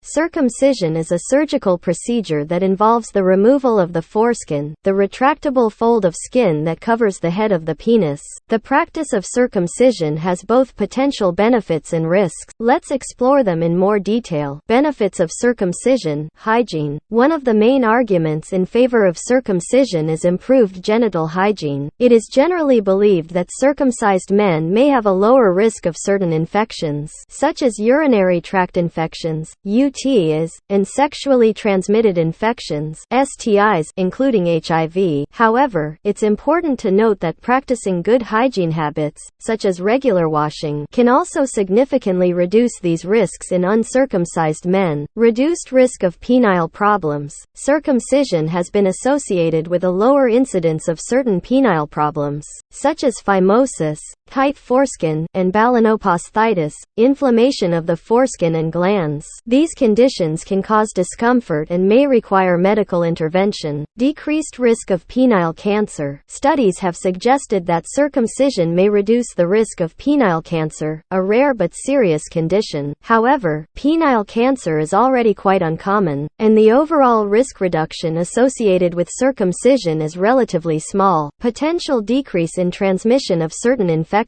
Circumcision is a surgical procedure that involves the removal of the foreskin, the retractable fold of skin that covers the head of the penis. The practice of circumcision has both potential benefits and risks. Let's explore them in more detail. Benefits of circumcision. Hygiene. One of the main arguments in favor of circumcision is improved genital hygiene. It is generally believed that circumcised men may have a lower risk of certain infections, such as urinary tract infections, UTIs, and sexually transmitted infections, STIs, including HIV. However, it's important to note that practicing good hygiene habits, such as regular washing, can also significantly reduce these risks in uncircumcised men. Reduced risk of penile problems. Circumcision has been associated with a lower incidence of certain penile problems, such as phimosis, tight foreskin, and balanoposthitis, inflammation of the foreskin and glands. These conditions can cause discomfort and may require medical intervention. Decreased risk of penile cancer. Studies have suggested that circumcision may reduce the risk of penile cancer, a rare but serious condition. However, penile cancer is already quite uncommon, and the overall risk reduction associated with circumcision is relatively small. Potential decrease in transmission of certain infections.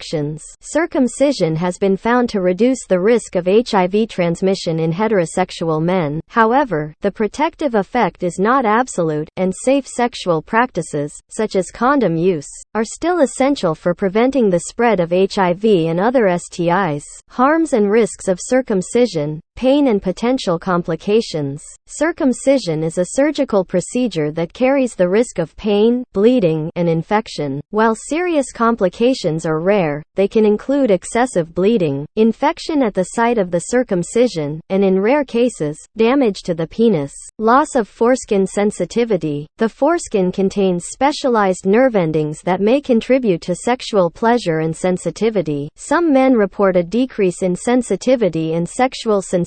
Circumcision has been found to reduce the risk of HIV transmission in heterosexual men. However, the protective effect is not absolute, and safe sexual practices, such as condom use, are still essential for preventing the spread of HIV and other STIs. Harms and risks of circumcision. Pain and potential complications. Circumcision is a surgical procedure that carries the risk of pain, bleeding, and infection. While serious complications are rare, they can include excessive bleeding, infection at the site of the circumcision, and in rare cases, damage to the penis. Loss of foreskin sensitivity. The foreskin contains specialized nerve endings that may contribute to sexual pleasure and sensitivity. Some men report a decrease in sensitivity and sexual sensation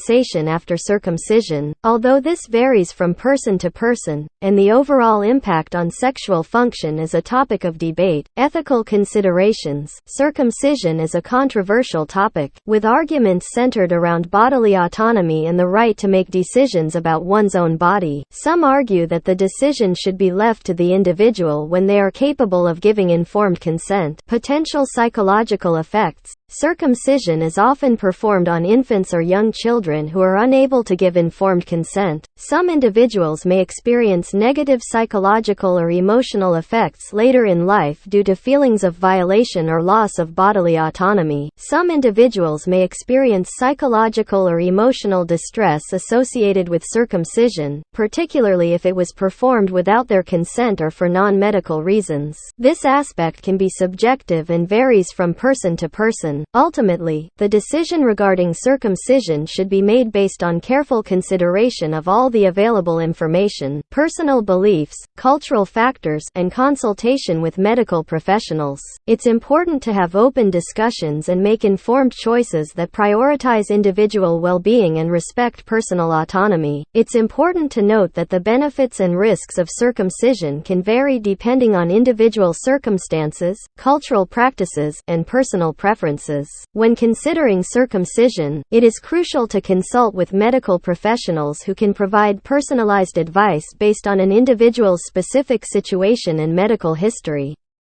after circumcision, although this varies from person to person, and the overall impact on sexual function is a topic of debate. Ethical considerations. Circumcision is a controversial topic, with arguments centered around bodily autonomy and the right to make decisions about one's own body. Some argue that the decision should be left to the individual when they are capable of giving informed consent. Potential psychological effects. Circumcision is often performed on infants or young children who are unable to give informed consent. Some individuals may experience negative psychological or emotional effects later in life due to feelings of violation or loss of bodily autonomy. Some individuals may experience psychological or emotional distress associated with circumcision, particularly if it was performed without their consent or for non-medical reasons. This aspect can be subjective and varies from person to person. Ultimately, the decision regarding circumcision should be made based on careful consideration of all the available information, personal beliefs, cultural factors, and consultation with medical professionals. It's important to have open discussions and make informed choices that prioritize individual well-being and respect personal autonomy. It's important to note that the benefits and risks of circumcision can vary depending on individual circumstances, cultural practices, and personal preferences. When considering circumcision, it is crucial to consult with medical professionals who can provide personalized advice based on an individual's specific situation and medical history.